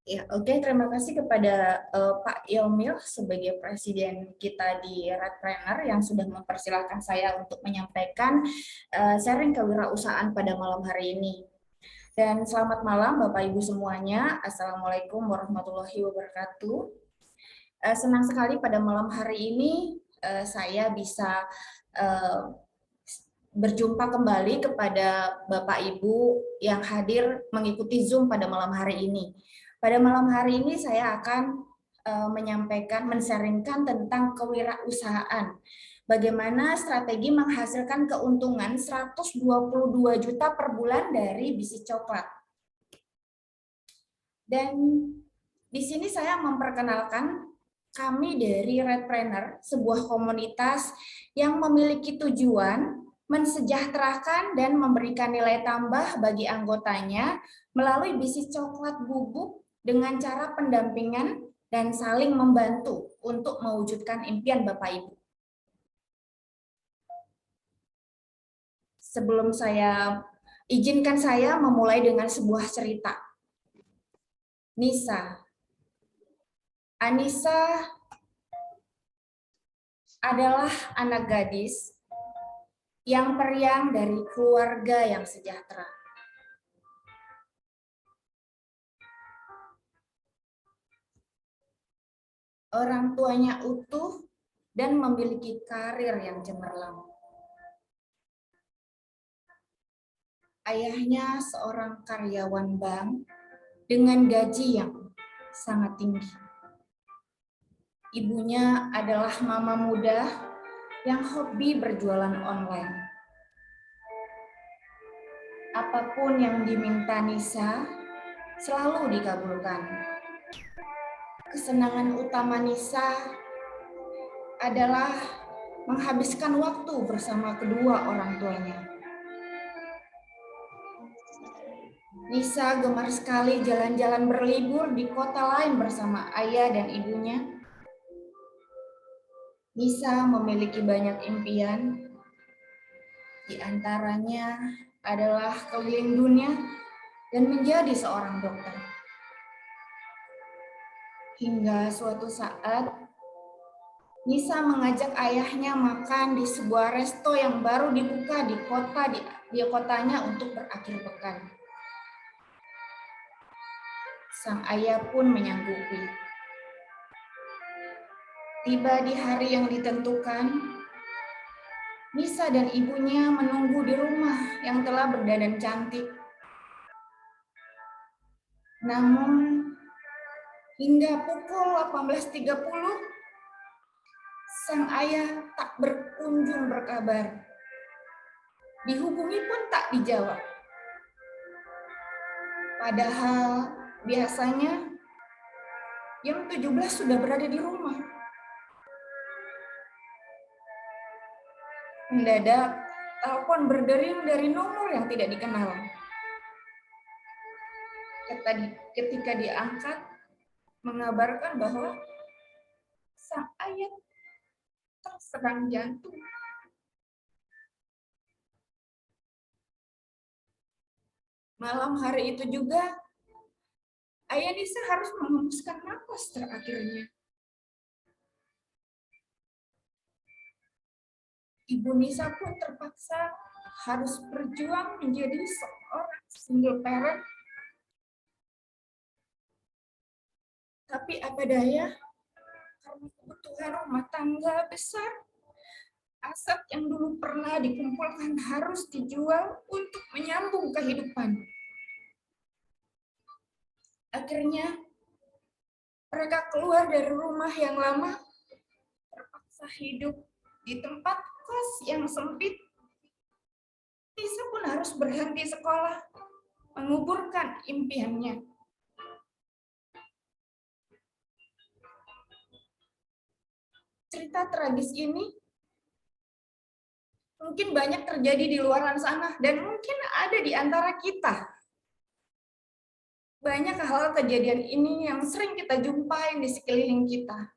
Ya, oke. Terima kasih kepada Pak Yomil sebagai presiden kita di Redpreneur yang sudah mempersilahkan saya untuk menyampaikan sharing kewirausahaan pada malam hari ini. Dan selamat malam Bapak Ibu semuanya. Assalamualaikum warahmatullahi wabarakatuh. Senang sekali pada malam hari ini saya bisa eh, berjumpa kembali kepada Bapak Ibu yang hadir mengikuti Zoom pada malam hari ini. Pada malam hari ini saya akan menyampaikan, men-sharingkan tentang kewirausahaan. Bagaimana strategi menghasilkan keuntungan 122 juta per bulan dari bisnis coklat. Dan di sini saya memperkenalkan kami dari Redpreneur, sebuah komunitas yang memiliki tujuan mensejahterakan dan memberikan nilai tambah bagi anggotanya melalui bisnis coklat bubuk dengan cara pendampingan dan saling membantu untuk mewujudkan impian Bapak Ibu. Sebelum izinkan saya memulai dengan sebuah cerita. Anissa adalah anak gadis yang periang dari keluarga yang sejahtera. Orang tuanya utuh dan memiliki karir yang cemerlang. Ayahnya seorang karyawan bank dengan gaji yang sangat tinggi. Ibunya adalah mama muda yang hobi berjualan online. Apapun yang diminta Nisa selalu dikabulkan. Kesenangan utama Nisa adalah menghabiskan waktu bersama kedua orang tuanya. Nisa gemar sekali jalan-jalan berlibur di kota lain bersama ayah dan ibunya. Nisa memiliki banyak impian, di antaranya adalah keliling dunia dan menjadi seorang dokter. Hingga suatu saat, Nisa mengajak ayahnya makan di sebuah resto yang baru dibuka di kotanya untuk berakhir pekan. Sang ayah pun menyanggupi. Tiba di hari yang ditentukan, Nisa dan ibunya menunggu di rumah yang telah berdandan cantik. Namun, hingga pukul 18.30, sang ayah tak berkunjung berkabar. Dihubungi pun tak dijawab. Padahal biasanya jam 17 sudah berada di rumah. Mendadak, telepon berdering dari nomor yang tidak dikenal. Ketika diangkat, mengabarkan bahwa sang ayah terserang jantung. Malam hari itu juga, ayah Nisa harus menghembuskan napas terakhirnya. Ibu Nisa pun terpaksa harus berjuang menjadi seorang single parent. Tapi apa daya, karena kebutuhan rumah tangga besar, aset yang dulu pernah dikumpulkan harus dijual untuk menyambung kehidupan. Akhirnya, mereka keluar dari rumah yang lama, terpaksa hidup di tempat kos yang sempit. Nisa pun harus berhenti sekolah, menguburkan impiannya. Cerita tragis ini mungkin banyak terjadi di luar sana dan mungkin ada di antara kita. Banyak hal kejadian ini yang sering kita jumpai di sekeliling kita.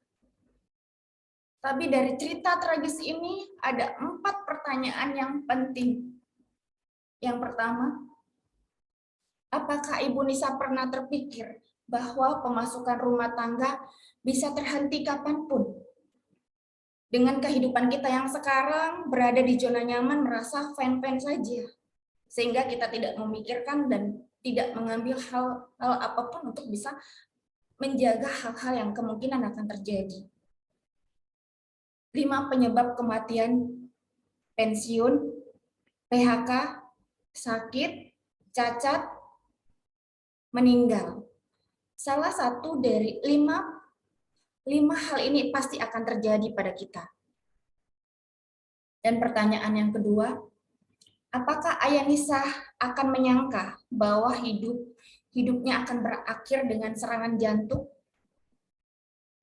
Tapi dari cerita tragis ini ada 4 pertanyaan yang penting. Yang pertama, apakah Ibu Nisa pernah terpikir bahwa pemasukan rumah tangga bisa terhenti kapanpun. Dengan kehidupan kita yang sekarang berada di zona nyaman, merasa fine-fine saja. Sehingga kita tidak memikirkan dan tidak mengambil hal apapun untuk bisa menjaga hal-hal yang kemungkinan akan terjadi. 5 penyebab kematian: pensiun, PHK, sakit, cacat, meninggal. Salah satu dari lima hal ini pasti akan terjadi pada kita. Dan pertanyaan yang kedua, apakah Ayanisa akan menyangka bahwa hidupnya akan berakhir dengan serangan jantung?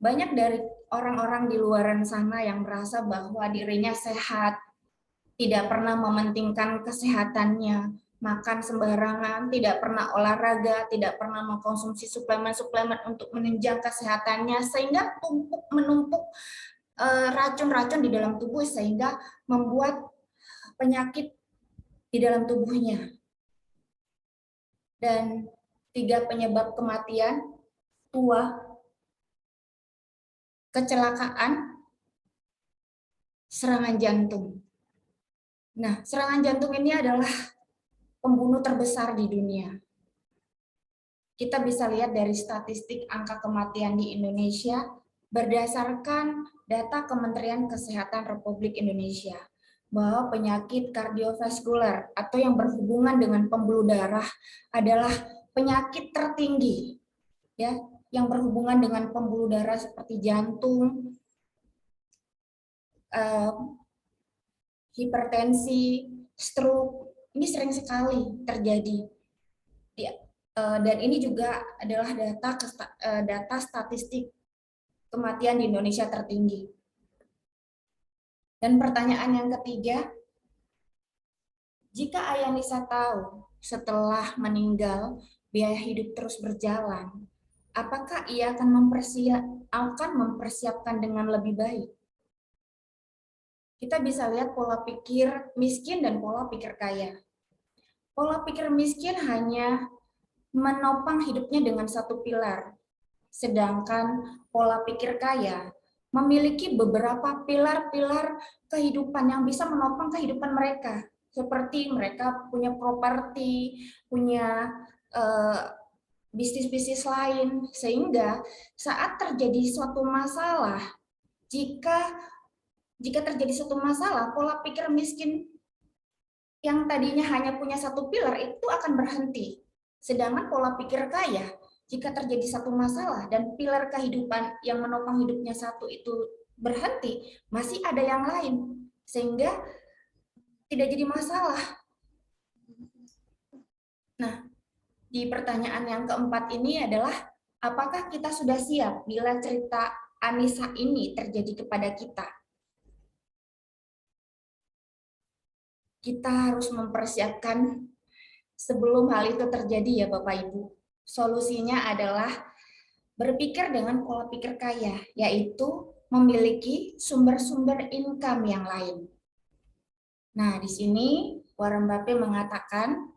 Banyak dari orang-orang di luaran sana yang merasa bahwa dirinya sehat, tidak pernah mementingkan kesehatannya, makan sembarangan, tidak pernah olahraga, tidak pernah mengkonsumsi suplemen-suplemen untuk menunjang kesehatannya, sehingga menumpuk racun-racun di dalam tubuh sehingga membuat penyakit di dalam tubuhnya. Dan 3 penyebab kematian: tua, kecelakaan, serangan jantung. Nah, serangan jantung ini adalah pembunuh terbesar di dunia. Kita bisa lihat dari statistik angka kematian di Indonesia berdasarkan data Kementerian Kesehatan Republik Indonesia, bahwa penyakit kardiovaskuler atau yang berhubungan dengan pembuluh darah adalah penyakit tertinggi, ya, yang berhubungan dengan pembuluh darah seperti jantung, hipertensi, stroke. Ini sering sekali terjadi. Dan ini juga adalah data statistik kematian di Indonesia tertinggi. Dan pertanyaan yang ketiga, jika Ayanisa tahu setelah meninggal biaya hidup terus berjalan, apakah ia akan mempersiapkan dengan lebih baik? Kita bisa lihat pola pikir miskin dan pola pikir kaya. Pola pikir miskin hanya menopang hidupnya dengan satu pilar, sedangkan pola pikir kaya memiliki beberapa pilar-pilar kehidupan yang bisa menopang kehidupan mereka. Seperti mereka punya properti, punya bisnis-bisnis lain, sehingga saat terjadi suatu masalah, jika terjadi suatu masalah, pola pikir miskin yang tadinya hanya punya satu pilar itu akan berhenti. Sedangkan pola pikir kaya, jika terjadi satu masalah dan pilar kehidupan yang menopang hidupnya satu itu berhenti, masih ada yang lain, sehingga tidak jadi masalah. Nah, di pertanyaan yang keempat ini adalah, apakah kita sudah siap bila cerita Anissa ini terjadi kepada kita? Kita harus mempersiapkan sebelum hal itu terjadi, ya Bapak Ibu. Solusinya adalah berpikir dengan pola pikir kaya, yaitu memiliki sumber-sumber income yang lain. Nah, di sini Warren Buffett mengatakan,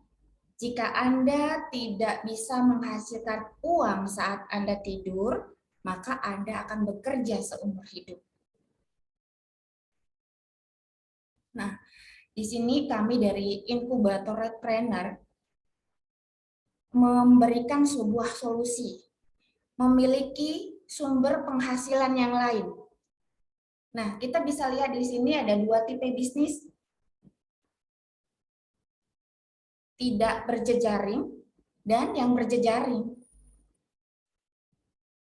jika Anda tidak bisa menghasilkan uang saat Anda tidur, maka Anda akan bekerja seumur hidup. Nah, di sini kami dari Inkubator Redpreneur memberikan sebuah solusi, memiliki sumber penghasilan yang lain. Nah, kita bisa lihat di sini ada 2 tipe bisnis, tidak berjejaring dan yang berjejaring.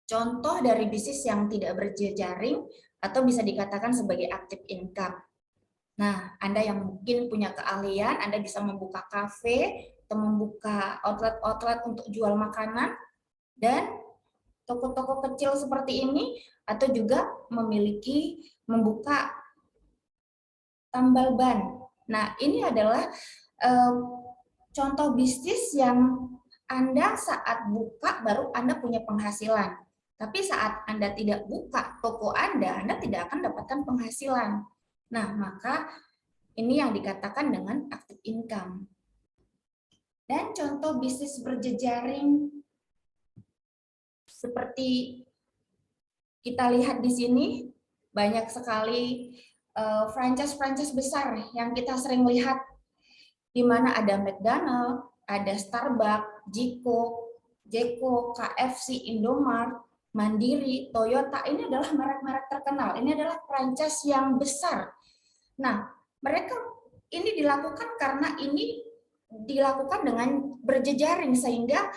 Contoh dari bisnis yang tidak berjejaring atau bisa dikatakan sebagai active income. Nah, Anda yang mungkin punya keahlian, Anda bisa membuka kafe atau membuka outlet-outlet untuk jual makanan dan toko-toko kecil seperti ini, atau juga membuka tambal ban. Nah, ini adalah contoh bisnis yang Anda saat buka baru Anda punya penghasilan. Tapi saat Anda tidak buka toko Anda tidak akan dapatkan penghasilan. Nah, maka ini yang dikatakan dengan active income. Dan contoh bisnis berjejaring Seperti kita lihat di sini, banyak sekali franchise-franchise besar yang kita sering lihat, di mana ada McDonald, ada Starbucks, Jeko, KFC, Indomart, Mandiri, Toyota. Ini adalah merek-merek terkenal. Ini adalah franchise yang besar. Nah, mereka ini dilakukan karena ini dilakukan dengan berjejaring, sehingga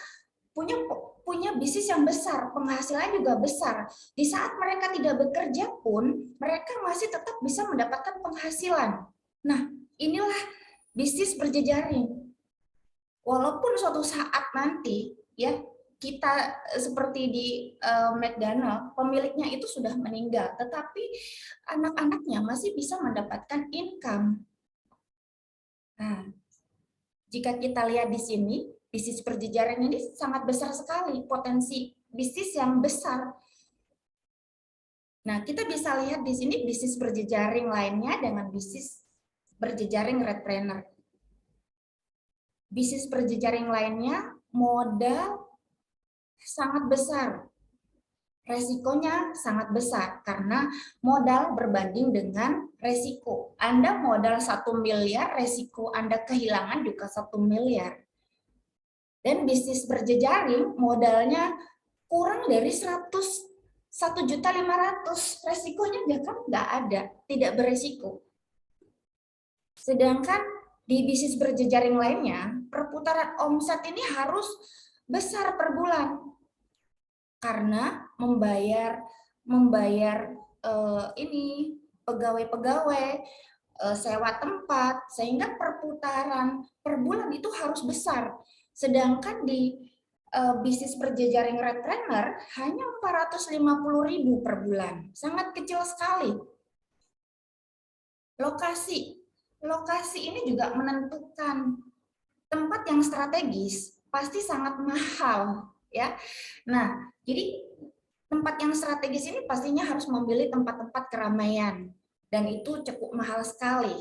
punya punya bisnis yang besar, penghasilan juga besar. Di saat mereka tidak bekerja pun, mereka masih tetap bisa mendapatkan penghasilan. Nah, inilah bisnis berjejaring. Walaupun suatu saat nanti ya kita seperti di McDonald, pemiliknya itu sudah meninggal, tetapi anak-anaknya masih bisa mendapatkan income. Nah, jika kita lihat di sini, bisnis berjejaring ini sangat besar sekali, potensi bisnis yang besar. Nah, kita bisa lihat di sini bisnis berjejaring lainnya dengan bisnis berjejaring Redpreneur. Bisnis berjejaring lainnya modal sangat besar. Resikonya sangat besar karena modal berbanding dengan resiko. Anda modal 1 miliar, resiko Anda kehilangan juga 1 miliar. Dan bisnis berjejaring modalnya kurang dari 1.500.000, resikonya nggak ada, tidak beresiko. Sedangkan di bisnis berjejaring lainnya, perputaran omset ini harus besar per bulan karena membayar ini pegawai-pegawai, sewa tempat, sehingga perputaran per bulan itu harus besar. Sedangkan di bisnis berjejaring Redpreneur hanya 450.000 per bulan, sangat kecil sekali. Lokasi ini juga menentukan. Tempat yang strategis pasti sangat mahal, ya. Nah, jadi tempat yang strategis ini pastinya harus memilih tempat-tempat keramaian, dan itu cukup mahal sekali.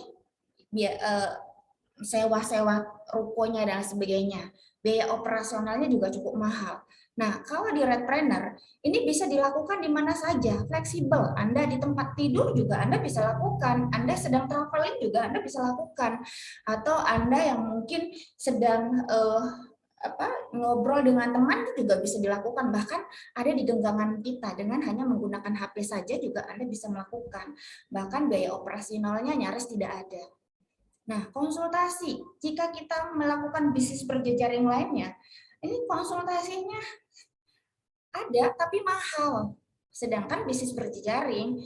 Sewa-sewa rukonya dan sebagainya. Biaya operasionalnya juga cukup mahal. Nah, kalau di Redpreneur, ini bisa dilakukan di mana saja, fleksibel. Anda di tempat tidur juga Anda bisa lakukan. Anda sedang traveling juga Anda bisa lakukan. Atau Anda yang mungkin sedang ngobrol dengan teman itu juga bisa dilakukan. Bahkan ada di genggaman kita, dengan hanya menggunakan HP saja juga Anda bisa melakukan. Bahkan biaya operasionalnya nyaris tidak ada. Nah, konsultasi. Jika kita melakukan bisnis berjejaring lainnya, ini konsultasinya ada tapi mahal. Sedangkan bisnis berjejaring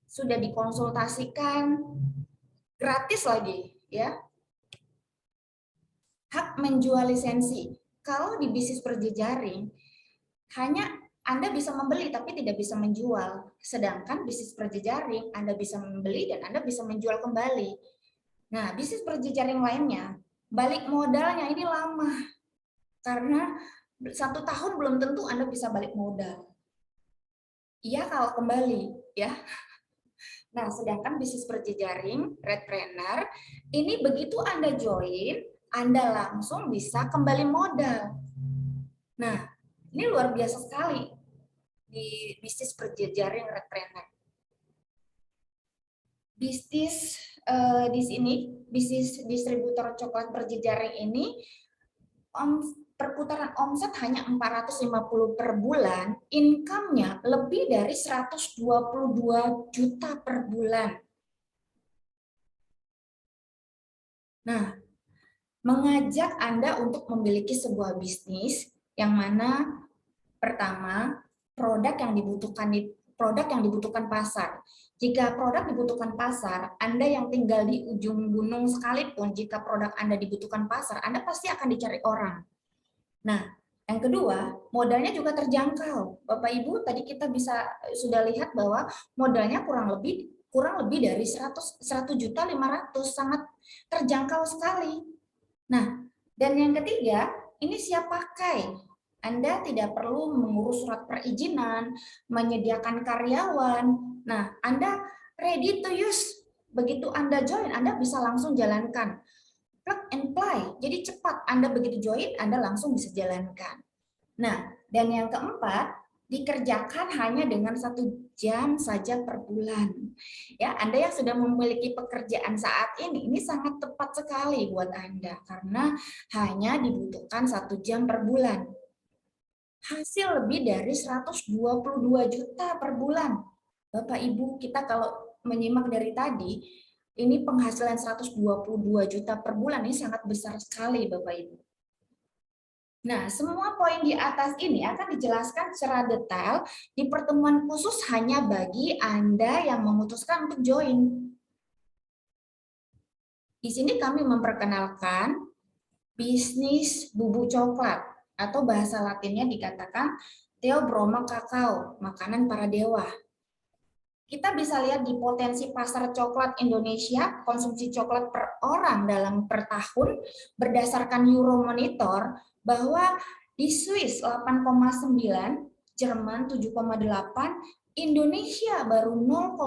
sudah dikonsultasikan gratis lagi, ya. Hak menjual lisensi. Kalau di bisnis berjejaring hanya Anda bisa membeli tapi tidak bisa menjual. Sedangkan bisnis berjejaring Anda bisa membeli dan Anda bisa menjual kembali. Nah, bisnis berjejaring lainnya, balik modalnya ini lama. Karena 1 tahun belum tentu Anda bisa balik modal. Iya kalau kembali, ya. Nah, sedangkan bisnis berjejaring, Redpreneur, ini begitu Anda join, Anda langsung bisa kembali modal. Nah, ini luar biasa sekali di bisnis berjejaring Redpreneur. Bisnis di sini, bisnis distributor coklat berjejaring ini, perputaran omset hanya 450 per bulan, income-nya lebih dari 122 juta per bulan. Nah, mengajak Anda untuk memiliki sebuah bisnis yang mana pertama, produk yang dibutuhkan pasar. Jika produk dibutuhkan pasar, Anda yang tinggal di ujung gunung sekalipun, jika produk Anda dibutuhkan pasar, Anda pasti akan dicari orang. Nah, yang kedua, modalnya juga terjangkau. Bapak Ibu, tadi kita sudah lihat bahwa modalnya kurang lebih dari 100.500.000, sangat terjangkau sekali. Nah, dan yang ketiga, ini siap pakai. Anda tidak perlu mengurus surat perizinan, menyediakan karyawan. Nah, Anda ready to use. Begitu Anda join, Anda bisa langsung jalankan. Plug and play. Jadi cepat, Anda begitu join, Anda langsung bisa jalankan. Nah, dan yang keempat, dikerjakan hanya dengan 1 jam saja per bulan. Ya, Anda yang sudah memiliki pekerjaan saat ini sangat tepat sekali buat Anda karena hanya dibutuhkan 1 jam per bulan. Hasil lebih dari 122 juta per bulan. Bapak Ibu, kita kalau menyimak dari tadi, ini penghasilan 122 juta per bulan ini sangat besar sekali Bapak Ibu. Nah, semua poin di atas ini akan dijelaskan secara detail di pertemuan khusus hanya bagi Anda yang memutuskan untuk join. Di sini kami memperkenalkan bisnis bubuk coklat atau bahasa latinnya dikatakan Theobroma Kakao, makanan para dewa. Kita bisa lihat di potensi pasar coklat Indonesia, konsumsi coklat per orang dalam per tahun berdasarkan Euromonitor bahwa di Swiss 8,9, Jerman 7,8, Indonesia baru 0,5.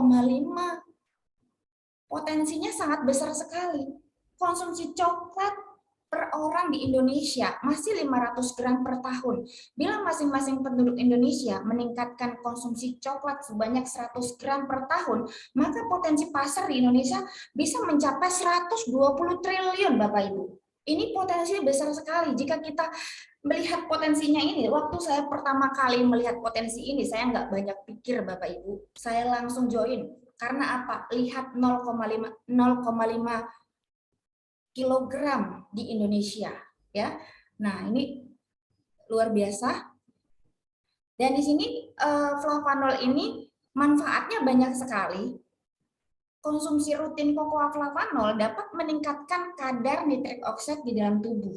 Potensinya sangat besar sekali. Konsumsi coklat per orang di Indonesia masih 500 gram per tahun. Bila masing-masing penduduk Indonesia meningkatkan konsumsi coklat sebanyak 100 gram per tahun, maka potensi pasar di Indonesia bisa mencapai 120 triliun, Bapak Ibu. Ini potensi besar sekali jika kita melihat potensinya ini. Waktu saya pertama kali melihat potensi ini, saya nggak banyak pikir, Bapak Ibu. Saya langsung join. Karena apa? Lihat 0,5 kilogram di Indonesia, ya. Nah, ini luar biasa. Dan di sini flavanol ini manfaatnya banyak sekali. Konsumsi rutin kokoa flavanol dapat meningkatkan kadar nitrik oxide di dalam tubuh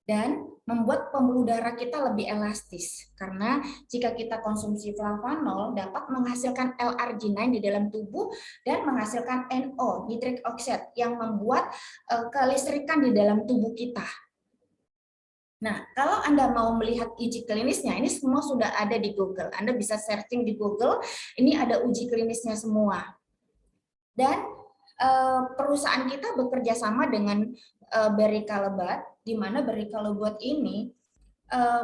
dan membuat pembuluh darah kita lebih elastis. Karena jika kita konsumsi flavanol dapat menghasilkan L-arginine di dalam tubuh dan menghasilkan NO, nitric oxide, yang membuat kelistrikan di dalam tubuh kita. Nah, kalau Anda mau melihat uji klinisnya, ini semua sudah ada di Google. Anda bisa searching di Google, ini ada uji klinisnya semua. Dan perusahaan kita bekerja sama dengan Barry Callebaut, di mana Barry Callebaut ini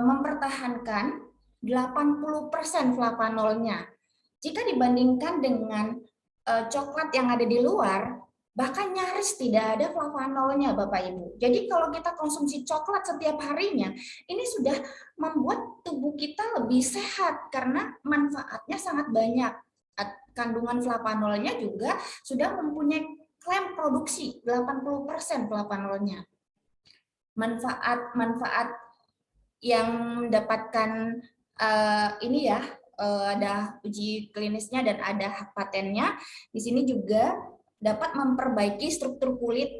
mempertahankan 80% flavanolnya. Jika dibandingkan dengan coklat yang ada di luar, bahkan nyaris tidak ada flavanolnya, Bapak Ibu. Jadi kalau kita konsumsi coklat setiap harinya, ini sudah membuat tubuh kita lebih sehat karena manfaatnya sangat banyak. Kandungan flavanolnya juga sudah mempunyai klaim produksi 80% flavanolnya. Manfaat yang mendapatkan ini ya, ada uji klinisnya dan ada hak patennya. Di sini juga dapat memperbaiki struktur kulit,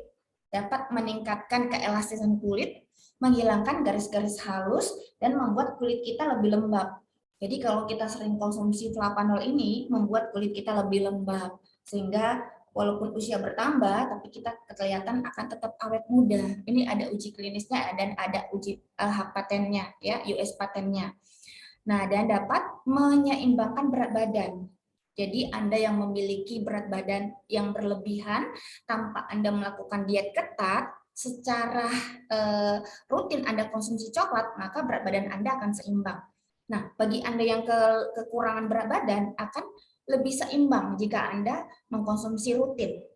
dapat meningkatkan keelastisan kulit, menghilangkan garis-garis halus, dan membuat kulit kita lebih lembab. Jadi kalau kita sering konsumsi flavanol ini, membuat kulit kita lebih lembab, sehingga walaupun usia bertambah, tapi kita kelihatan akan tetap awet muda. Ini ada uji klinisnya dan ada uji hak patennya, ya, US patennya. Nah, dan dapat menyeimbangkan berat badan. Jadi Anda yang memiliki berat badan yang berlebihan tanpa Anda melakukan diet ketat, secara rutin Anda konsumsi coklat, maka berat badan Anda akan seimbang. Nah, bagi Anda yang kekurangan berat badan akan lebih seimbang jika Anda mengkonsumsi rutin.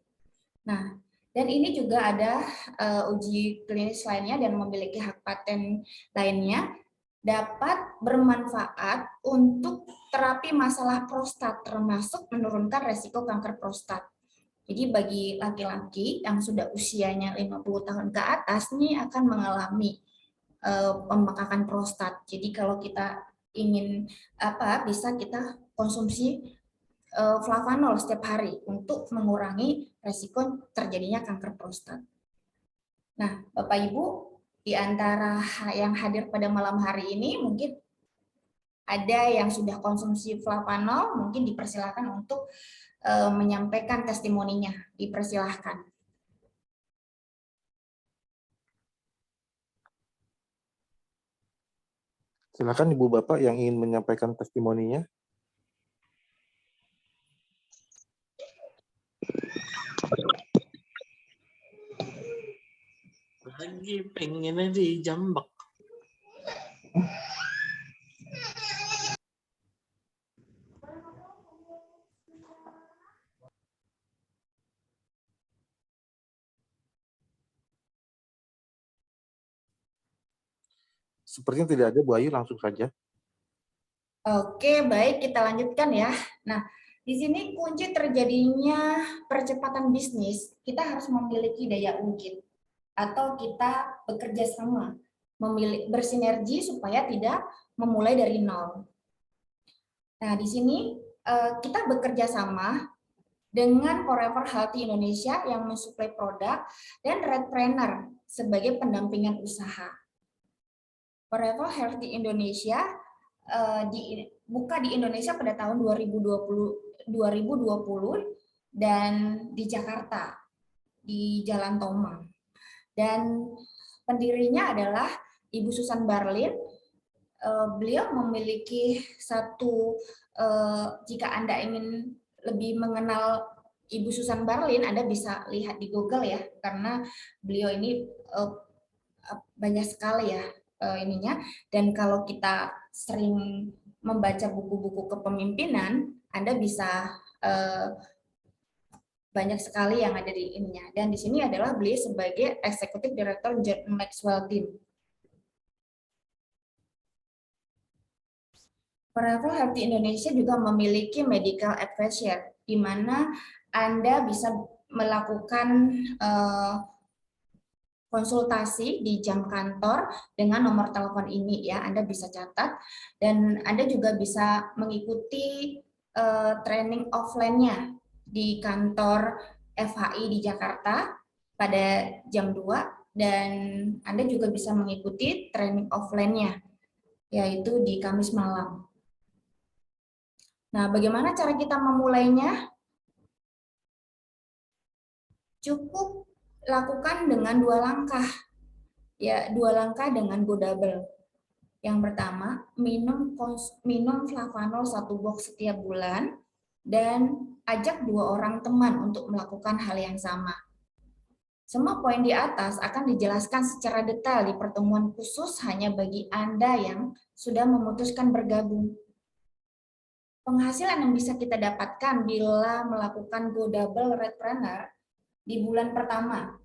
Nah, dan ini juga ada uji klinis lainnya dan memiliki hak paten lainnya, dapat bermanfaat untuk terapi masalah prostat, termasuk menurunkan resiko kanker prostat. Jadi bagi laki-laki yang sudah usianya 50 tahun ke atas, ini akan mengalami pembengkakan prostat. Jadi kalau kita ingin bisa kita konsumsi flavanol setiap hari untuk mengurangi resiko terjadinya kanker prostat. Nah, Bapak Ibu, di antara yang hadir pada malam hari ini mungkin ada yang sudah konsumsi flavanol, mungkin dipersilakan untuk menyampaikan testimoninya. Dipersilahkan. Silakan Ibu Bapak yang ingin menyampaikan testimoninya. Lagi pengennya dijambak. Sepertinya tidak ada, Bu Ayu, langsung saja. Oke, baik, kita lanjutkan ya. Nah, di sini kunci terjadinya percepatan bisnis, kita harus memiliki daya ungkit atau kita bekerja sama, bersinergi supaya tidak memulai dari nol. Nah, di sini kita bekerja sama dengan Forever Healthy Indonesia yang mensuplai produk dan Redpreneur sebagai pendampingan usaha. Forever Healthy Indonesia buka di Indonesia pada tahun 2020 dan di Jakarta di Jalan Tomang. Dan pendirinya adalah Ibu Susan Barlin. Beliau memiliki satu, jika Anda ingin lebih mengenal Ibu Susan Barlin, Anda bisa lihat di Google ya, karena beliau ini banyak sekali ya ininya. Dan kalau kita sering membaca buku-buku kepemimpinan, Anda bisa banyak sekali yang ada di ininya. Dan di sini adalah beliau sebagai Executive Director John Maxwell Team. Forever Healthy Indonesia juga memiliki medical advisor, di mana Anda bisa melakukan konsultasi di jam kantor dengan nomor telepon ini ya, Anda bisa catat, dan Anda juga bisa mengikuti training offline-nya di kantor FHI di Jakarta pada jam 2, dan Anda juga bisa mengikuti training offline-nya, yaitu di Kamis malam. Nah, bagaimana cara kita memulainya? Cukup lakukan dengan 2 langkah. Ya, 2 langkah dengan Go Double. Yang pertama, minum flavanol 1 box setiap bulan dan ajak 2 orang teman untuk melakukan hal yang sama. Semua poin di atas akan dijelaskan secara detail di pertemuan khusus hanya bagi Anda yang sudah memutuskan bergabung. Penghasilan yang bisa kita dapatkan bila melakukan Go Double Redpreneur di bulan pertama,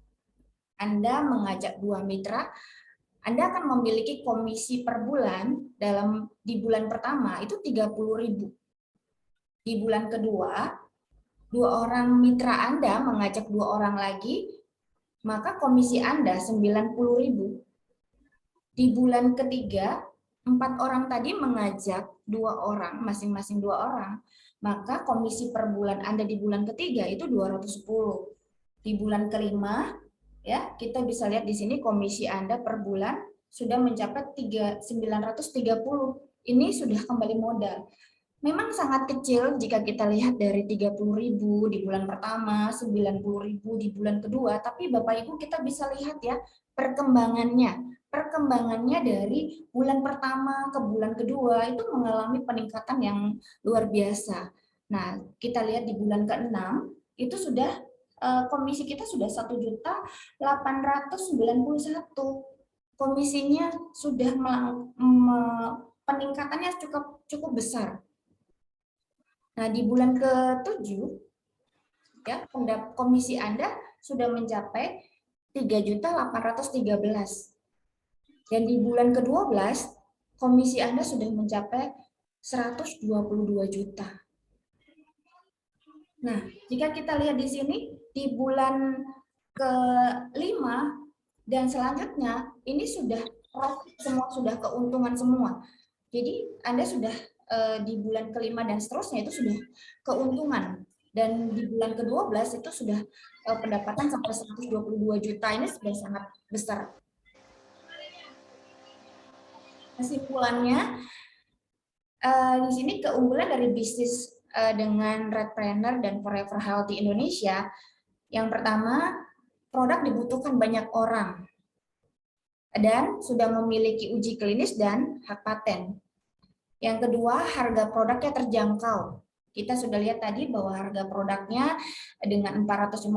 Anda mengajak 2 mitra, Anda akan memiliki komisi per bulan di bulan pertama itu 30.000. Di bulan kedua, 2 orang mitra Anda mengajak 2 orang lagi, maka komisi Anda 90.000. Di bulan ketiga, 4 orang tadi mengajak 2 orang, masing-masing 2 orang, maka komisi per bulan Anda di bulan ketiga itu 210. Di bulan kelima, ya, kita bisa lihat di sini komisi Anda per bulan sudah mencapai 930. Ini sudah kembali modal. Memang sangat kecil jika kita lihat dari 30.000 di bulan pertama, 90.000 di bulan kedua, tapi Bapak Ibu kita bisa lihat ya perkembangannya. Perkembangannya dari bulan pertama ke bulan kedua itu mengalami peningkatan yang luar biasa. Nah, kita lihat di bulan ke-6 itu sudah komisi kita sudah 1.891. Komisinya sudah peningkatannya cukup besar. Nah, di bulan ke-7 ya, komisi Anda sudah mencapai 3.813. Dan di bulan ke-12 komisi Anda sudah mencapai 122 juta. Nah, jika kita lihat di sini di bulan ke-5 dan selanjutnya ini sudah profit semua, sudah keuntungan semua. Jadi Anda sudah di bulan ke-5 dan seterusnya itu sudah keuntungan, dan di bulan ke-12 itu sudah pendapatan sampai 122 juta. Ini sudah sangat besar. Kesimpulannya di sini keunggulan dari bisnis dengan Redpreneur dan Forever Healthy Indonesia, yang pertama, produk dibutuhkan banyak orang dan sudah memiliki uji klinis dan hak paten. Yang kedua, harga produknya terjangkau. Kita sudah lihat tadi bahwa harga produknya dengan 450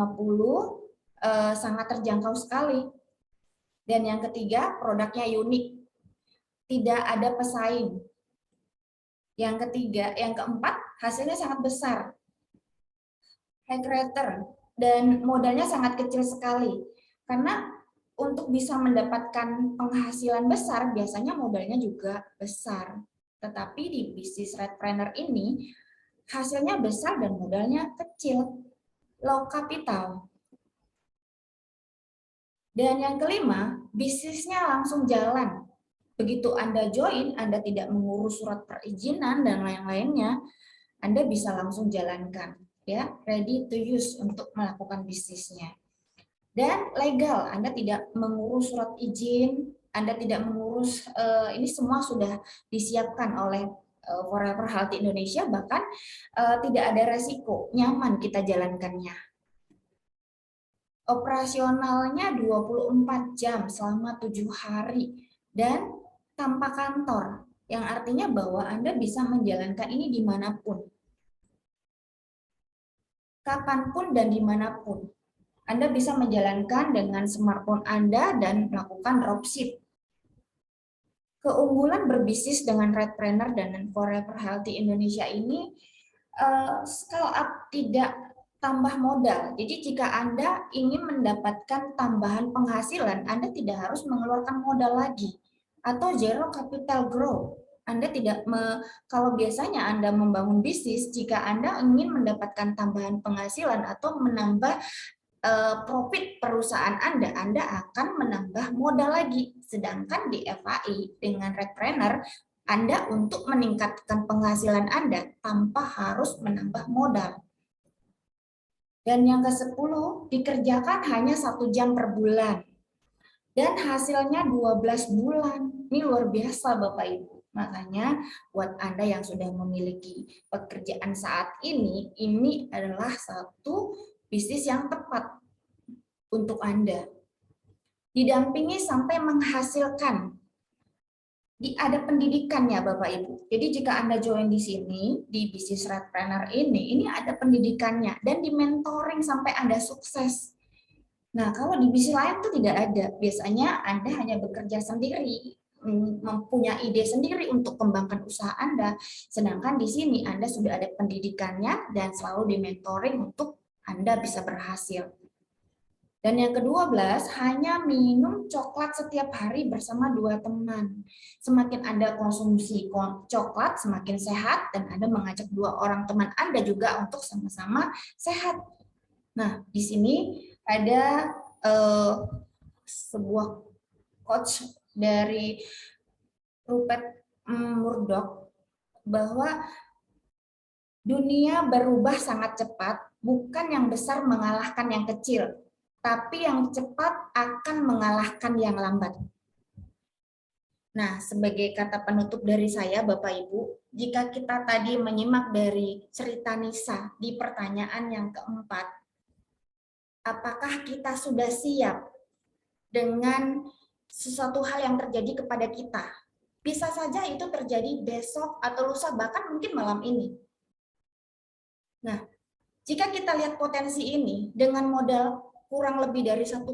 sangat terjangkau sekali. Dan yang ketiga, produknya unik. tidak ada pesaing. Yang ketiga, yang keempat, hasilnya sangat besar, high return, dan modalnya sangat kecil sekali. Karena untuk bisa mendapatkan penghasilan besar, biasanya modalnya juga besar. Tetapi di bisnis Redpreneur ini, hasilnya besar dan modalnya kecil, low capital. Dan yang kelima, bisnisnya langsung jalan. Begitu Anda join, Anda tidak mengurus surat perizinan dan lain-lainnya, Anda bisa langsung jalankan, ya, ready to use untuk melakukan bisnisnya. Dan legal, Anda tidak mengurus surat izin, Anda tidak mengurus, ini semua sudah disiapkan oleh Forever Healthy Indonesia, bahkan tidak ada resiko, nyaman kita jalankannya. Operasionalnya 24 jam selama 7 hari dan tanpa kantor, yang artinya bahwa Anda bisa menjalankan ini dimanapun, kapanpun dan dimanapun. Anda bisa menjalankan dengan smartphone Anda dan melakukan dropship. Keunggulan berbisnis dengan Redpreneur dan Forever Healthy Indonesia ini, scale up, tidak tambah modal. Jadi jika Anda ingin mendapatkan tambahan penghasilan, Anda tidak harus mengeluarkan modal lagi. Atau zero capital growth. Anda tidak kalau biasanya Anda membangun bisnis, jika Anda ingin mendapatkan tambahan penghasilan atau menambah profit perusahaan Anda akan menambah modal lagi. Sedangkan di FAI dengan Redpreneur, Anda untuk meningkatkan penghasilan Anda tanpa harus menambah modal. Dan yang ke-10, dikerjakan hanya 1 jam per bulan. Dan hasilnya 12 bulan. Ini luar biasa Bapak Ibu. Makanya buat Anda yang sudah memiliki pekerjaan saat ini adalah satu bisnis yang tepat untuk Anda. Didampingi sampai menghasilkan. Ada pendidikannya Bapak Ibu. Jadi jika Anda join di sini, di bisnis Redpreneur ini ada pendidikannya dan di mentoring sampai Anda sukses. Nah, kalau di bisnis lain itu tidak ada. Biasanya Anda hanya bekerja sendiri, mempunyai ide sendiri untuk kembangkan usaha Anda. Sedangkan di sini Anda sudah ada pendidikannya dan selalu di mentoring untuk Anda bisa berhasil. Dan yang ke-12, hanya minum coklat setiap hari bersama 2 teman. Semakin Anda konsumsi coklat, semakin sehat, dan Anda mengajak 2 orang teman Anda juga untuk sama-sama sehat. Nah, di sini ada sebuah quotes dari Rupert Murdoch bahwa dunia berubah sangat cepat, bukan yang besar mengalahkan yang kecil, tapi yang cepat akan mengalahkan yang lambat. Nah, sebagai kata penutup dari saya, Bapak Ibu, jika kita tadi menyimak dari cerita Nisa di pertanyaan yang keempat, apakah kita sudah siap dengan sesuatu hal yang terjadi kepada kita? Bisa saja itu terjadi besok atau lusa, bahkan mungkin malam ini. Nah, jika kita lihat potensi ini dengan modal kurang lebih dari 1,1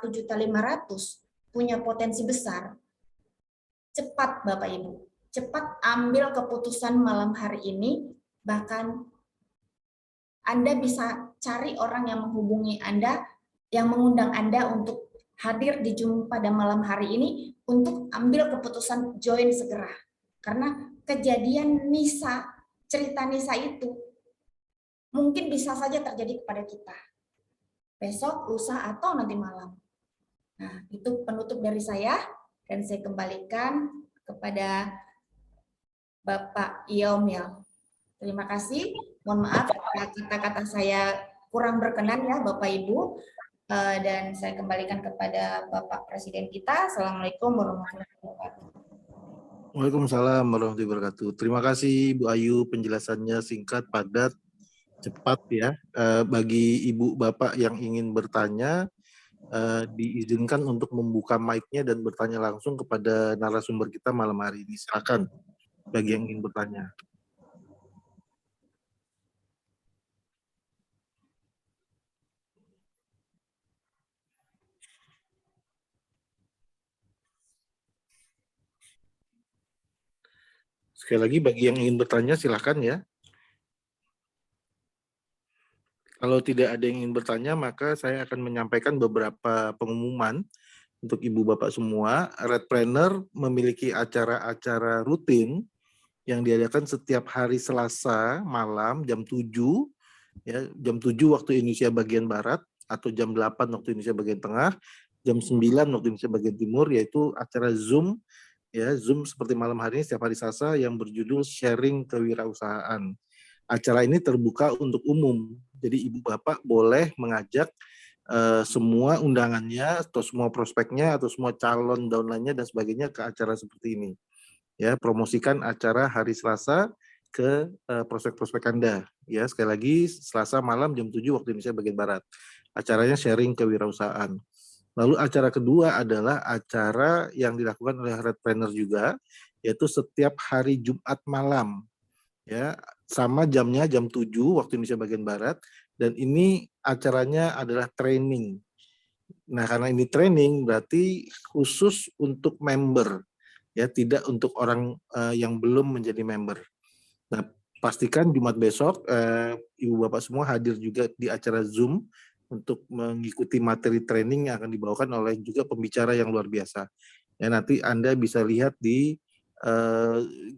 juta 500 punya potensi besar, cepat Bapak Ibu, cepat ambil keputusan malam hari ini, bahkan Anda bisa cari orang yang menghubungi Anda, yang mengundang Anda untuk hadir di Zoom pada malam hari ini untuk ambil keputusan join segera. Karena kejadian Nisa, cerita Nisa itu mungkin bisa saja terjadi kepada kita. Besok, lusa, atau nanti malam. Nah, itu penutup dari saya, dan saya kembalikan kepada Bapak Iomil. Terima kasih. Mohon maaf kata-kata saya kurang berkenan ya Bapak Ibu. Dan saya kembalikan kepada Bapak Presiden kita. Assalamualaikum warahmatullahi wabarakatuh. Waalaikumsalam warahmatullahi wabarakatuh. Terima kasih Bu Ayu, penjelasannya singkat, padat, cepat ya. Bagi Ibu Bapak yang ingin bertanya, diizinkan untuk membuka mic-nya dan bertanya langsung kepada narasumber kita malam hari ini. Silakan bagi yang ingin bertanya. Sekali lagi bagi yang ingin bertanya silakan ya. Kalau tidak ada yang ingin bertanya, maka saya akan menyampaikan beberapa pengumuman untuk Ibu Bapak semua. Redpreneur memiliki acara-acara rutin yang diadakan setiap hari Selasa malam jam 7, ya, jam 7 waktu Indonesia bagian Barat, atau jam 8 waktu Indonesia bagian Tengah, jam 9 waktu Indonesia bagian Timur, yaitu acara Zoom, ya, Zoom seperti malam hari ini setiap hari Selasa yang berjudul Sharing Kewirausahaan. Acara ini terbuka untuk umum, jadi Ibu Bapak boleh mengajak semua undangannya atau semua prospeknya atau semua calon downline-nya dan sebagainya ke acara seperti ini. Ya, promosikan acara hari Selasa ke prospek-prospek Anda. Ya, sekali lagi Selasa malam jam 7 waktu Indonesia bagian Barat. Acaranya sharing kewirausahaan. Lalu acara kedua adalah acara yang dilakukan oleh Redpreneur juga, yaitu setiap hari Jumat malam. Ya, sama jamnya jam 7 waktu Indonesia bagian Barat, dan ini acaranya adalah training. Nah, karena ini training berarti khusus untuk member, ya, tidak untuk orang yang belum menjadi member. Nah, pastikan Jumat besok Ibu Bapak semua hadir juga di acara Zoom untuk mengikuti materi training yang akan dibawakan oleh juga pembicara yang luar biasa. Ya, nanti Anda bisa lihat di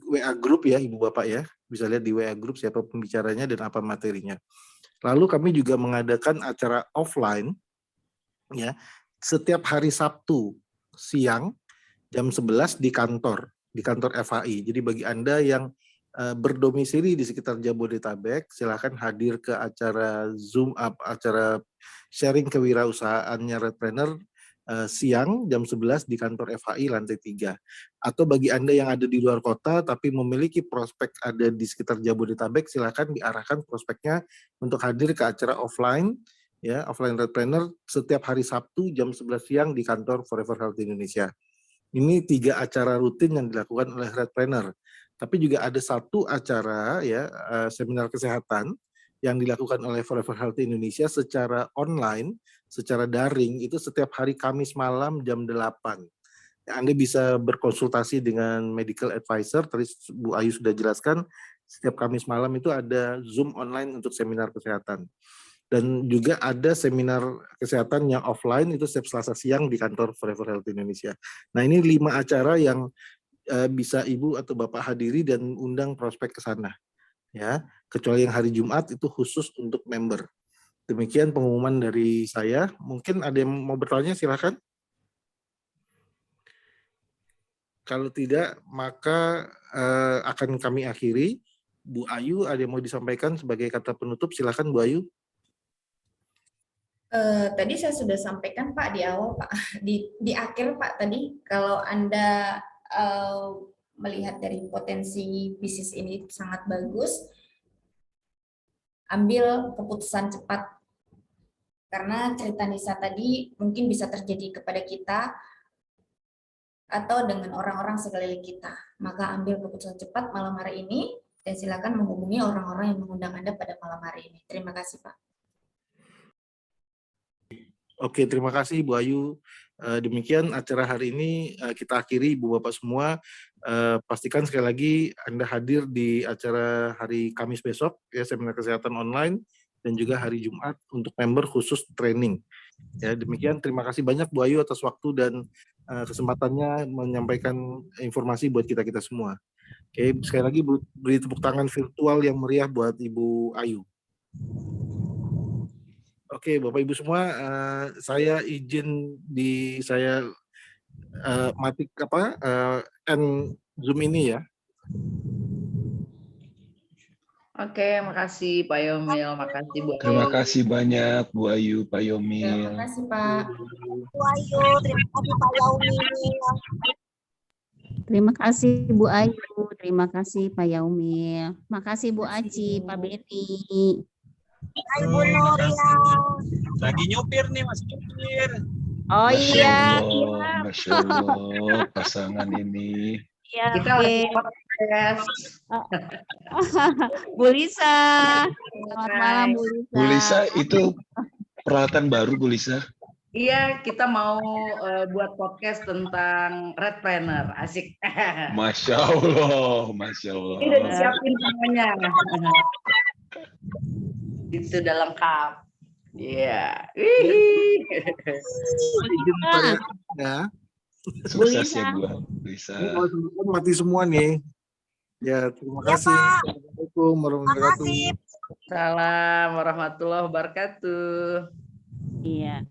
WA group ya Ibu Bapak ya, bisa lihat di WA group siapa pembicaranya dan apa materinya. Lalu kami juga mengadakan acara offline ya setiap hari Sabtu siang jam 11 di kantor FHI. Jadi bagi Anda yang berdomisili di sekitar Jabodetabek, silakan hadir ke acara Zoom acara sharing kewirausahaannya Redpreneur siang jam 11 di kantor FHI lantai 3. Atau bagi Anda yang ada di luar kota tapi memiliki prospek ada di sekitar Jabodetabek, silakan diarahkan prospeknya untuk hadir ke acara offline, ya, offline Redpreneur setiap hari Sabtu jam 11 siang di kantor Forever Health Indonesia. Ini 3 acara rutin yang dilakukan oleh Redpreneur. Tapi juga ada satu acara ya seminar kesehatan yang dilakukan oleh Forever Health Indonesia secara online, secara daring itu setiap hari Kamis malam jam 8. Ya, Anda bisa berkonsultasi dengan medical advisor, tadi Bu Ayu sudah jelaskan, setiap Kamis malam itu ada Zoom online untuk seminar kesehatan. Dan juga ada seminar kesehatan yang offline itu setiap Selasa siang di kantor Forever Health Indonesia. Nah, ini 5 acara yang bisa Ibu atau Bapak hadiri dan undang prospek ke sana. Ya, kecuali yang hari Jumat itu khusus untuk member. Demikian pengumuman dari saya. Mungkin ada yang mau bertanya, silakan. Kalau tidak, maka akan kami akhiri. Bu Ayu, ada yang mau disampaikan sebagai kata penutup? Silakan Bu Ayu. Tadi saya sudah sampaikan Pak di awal Pak, di akhir Pak tadi kalau Anda melihat dari potensi bisnis ini sangat bagus, ambil keputusan cepat karena cerita Nisa tadi mungkin bisa terjadi kepada kita atau dengan orang-orang sekeliling kita. Maka ambil keputusan cepat malam hari ini dan silakan menghubungi orang-orang yang mengundang Anda pada malam hari ini. Terima kasih Pak. Oke, terima kasih Bu Ayu. Demikian acara hari ini kita akhiri Ibu Bapak semua. Pastikan sekali lagi Anda hadir di acara hari Kamis besok ya, seminar kesehatan online, dan juga hari Jumat untuk member khusus training. Ya, demikian terima kasih banyak Bu Ayu atas waktu dan kesempatannya menyampaikan informasi buat kita semua. Oke, sekali lagi beri tepuk tangan virtual yang meriah buat Ibu Ayu. Oke, Bapak Ibu semua, saya izin saya mati end Zoom ini ya. Oke, makasih Pak Yomil, makasih Bu Ayu. Terima kasih banyak Bu Ayu, Pak Yomil. Terima kasih Pak. Bu Ayu, terima kasih Pak Yaumil. Terima kasih Bu Ayu, terima kasih Pak Yaumil. Makasih Bu Aci, Pak Beni. Hai Bu Nur ya. Lagi nyopir nih, masih nyopir. Oh Masya iya, Allah, Masya Allah, pasangan ini. iya. Kita Oke. lagi podcast. Bu Lisa, selamat malam Bu Lisa. Bu Lisa, itu peralatan baru Bu Lisa? Iya, kita mau buat podcast tentang Red Planner. Asik. Masya Allah, Masya Allah. Ini udah disiapin semuanya. Itu udah lengkap. Iya. Izin saya ya. Sukses ya Bu Lisa. Ini kalau teman-teman mati semua nih. Ya, terima Ya, kasih. Pak. Assalamualaikum warahmatullahi wabarakatuh. Makasih. Salam warahmatullahi wabarakatuh. Iya.